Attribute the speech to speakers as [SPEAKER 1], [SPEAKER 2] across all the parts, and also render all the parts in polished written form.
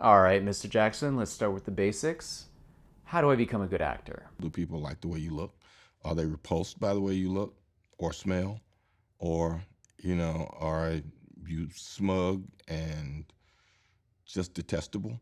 [SPEAKER 1] All right, Mr. Jackson, let's start with the basics. How do I become a good actor?
[SPEAKER 2] Do people like the way you look? Are they repulsed by the way you look or smell? Or, are you smug and just detestable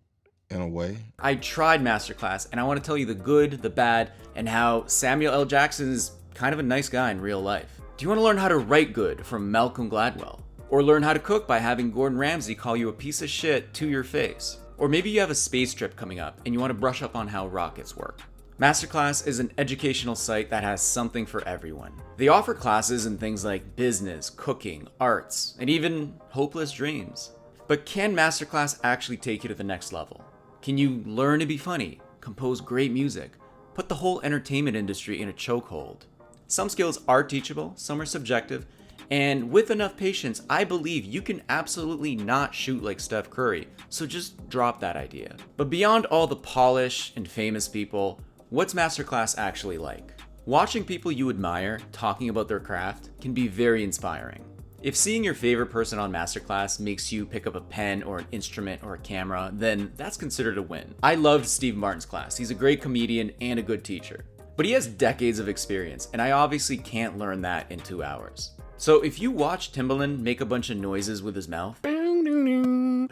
[SPEAKER 2] in a way?
[SPEAKER 1] I tried MasterClass, and I want to tell you the good, the bad, and how Samuel L. Jackson is kind of a nice guy in real life. Do you want to learn how to write good from Malcolm Gladwell? Or learn how to cook by having Gordon Ramsay call you a piece of shit to your face? Or maybe you have a space trip coming up and you want to brush up on how rockets work. MasterClass is an educational site that has something for everyone. They offer classes in things like business, cooking, arts, and even hopeless dreams. But can MasterClass actually take you to the next level? Can you learn to be funny, compose great music, put the whole entertainment industry in a chokehold? Some skills are teachable, some are subjective, and with enough patience, I believe you can absolutely not shoot like Steph Curry, so just drop that idea. But beyond all the polish and famous people, what's MasterClass actually like? Watching people you admire talking about their craft can be very inspiring. If seeing your favorite person on MasterClass makes you pick up a pen or an instrument or a camera, then that's considered a win. I loved Steve Martin's class. He's a great comedian and a good teacher. But he has decades of experience, and I obviously can't learn that in 2 hours. So if you watch Timbaland make a bunch of noises with his mouth, and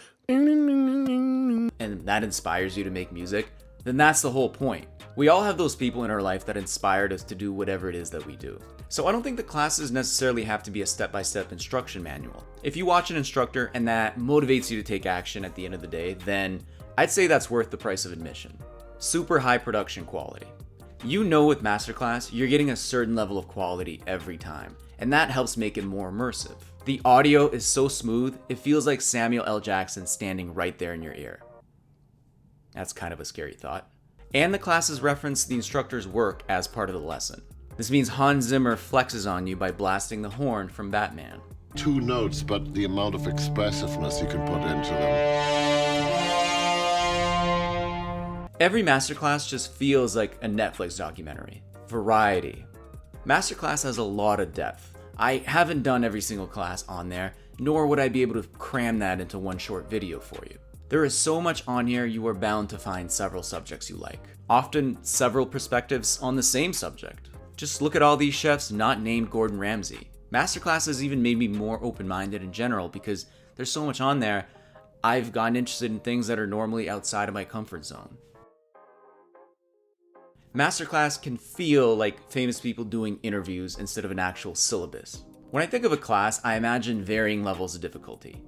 [SPEAKER 1] that inspires you to make music, then that's the whole point. We all have those people in our life that inspired us to do whatever it is that we do. So I don't think the classes necessarily have to be a step-by-step instruction manual. If you watch an instructor and that motivates you to take action at the end of the day, then I'd say that's worth the price of admission. Super high production quality. You know with MasterClass, you're getting a certain level of quality every time, and that helps make it more immersive. The audio is so smooth, it feels like Samuel L. Jackson standing right there in your ear. That's kind of a scary thought. And the classes reference the instructor's work as part of the lesson. This means Hans Zimmer flexes on you by blasting the horn from Batman.
[SPEAKER 3] 2 notes, but the amount of expressiveness you can put into them.
[SPEAKER 1] Every MasterClass just feels like a Netflix documentary. Variety. MasterClass has a lot of depth. I haven't done every single class on there, nor would I be able to cram that into one short video for you. There is so much on here, you are bound to find several subjects you like. Often several perspectives on the same subject. Just look at all these chefs not named Gordon Ramsay. MasterClass has even made me more open-minded in general because there's so much on there, I've gotten interested in things that are normally outside of my comfort zone. MasterClass can feel like famous people doing interviews instead of an actual syllabus. When I think of a class, I imagine varying levels of difficulty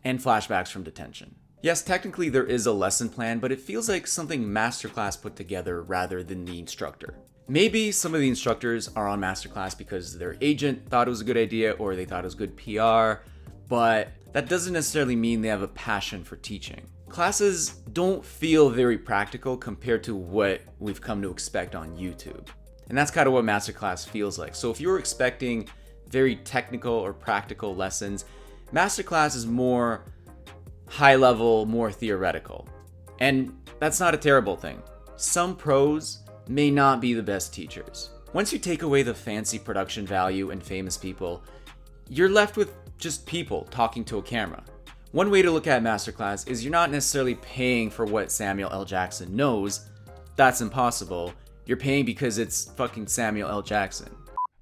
[SPEAKER 1] and flashbacks from detention. Yes, technically there is a lesson plan, but it feels like something MasterClass put together rather than the instructor. Maybe some of the instructors are on MasterClass because their agent thought it was a good idea or they thought it was good PR, but that doesn't necessarily mean they have a passion for teaching. Classes don't feel very practical compared to what we've come to expect on YouTube. And that's kind of what MasterClass feels like. So if you're expecting very technical or practical lessons, MasterClass is more high level, more theoretical. And that's not a terrible thing. Some pros may not be the best teachers. Once you take away the fancy production value and famous people, you're left with just people talking to a camera. One way to look at MasterClass is you're not necessarily paying for what Samuel L. Jackson knows. That's impossible. You're paying because it's fucking Samuel L. Jackson.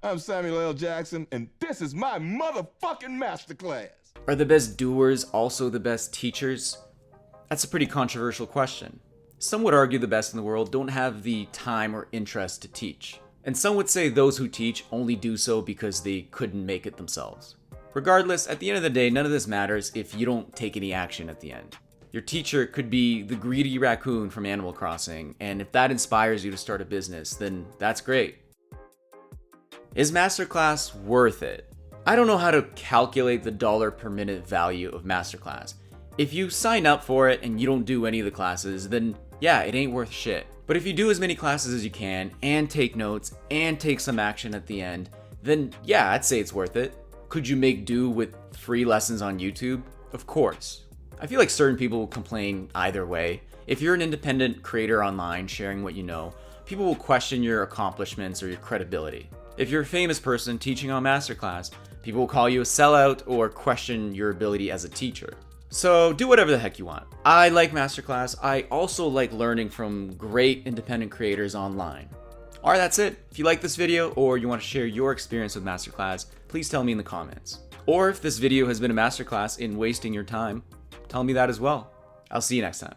[SPEAKER 2] I'm Samuel L. Jackson, and this is my motherfucking masterclass.
[SPEAKER 1] Are the best doers also the best teachers? That's a pretty controversial question. Some would argue the best in the world don't have the time or interest to teach. And some would say those who teach only do so because they couldn't make it themselves. Regardless, at the end of the day, none of this matters if you don't take any action at the end. Your teacher could be the greedy raccoon from Animal Crossing, and if that inspires you to start a business, then that's great. Is MasterClass worth it? I don't know how to calculate the dollar per minute value of MasterClass. If you sign up for it and you don't do any of the classes, then yeah, it ain't worth shit. But if you do as many classes as you can, and take notes, and take some action at the end, then yeah, I'd say it's worth it. Could you make do with free lessons on YouTube? Of course. I feel like certain people will complain either way. If you're an independent creator online sharing what you know, people will question your accomplishments or your credibility. If you're a famous person teaching on MasterClass, people will call you a sellout or question your ability as a teacher. So do whatever the heck you want. I like MasterClass. I also like learning from great independent creators online. Alright, that's it. If you like this video or you want to share your experience with MasterClass, please tell me in the comments. Or if this video has been a masterclass in wasting your time, tell me that as well. I'll see you next time.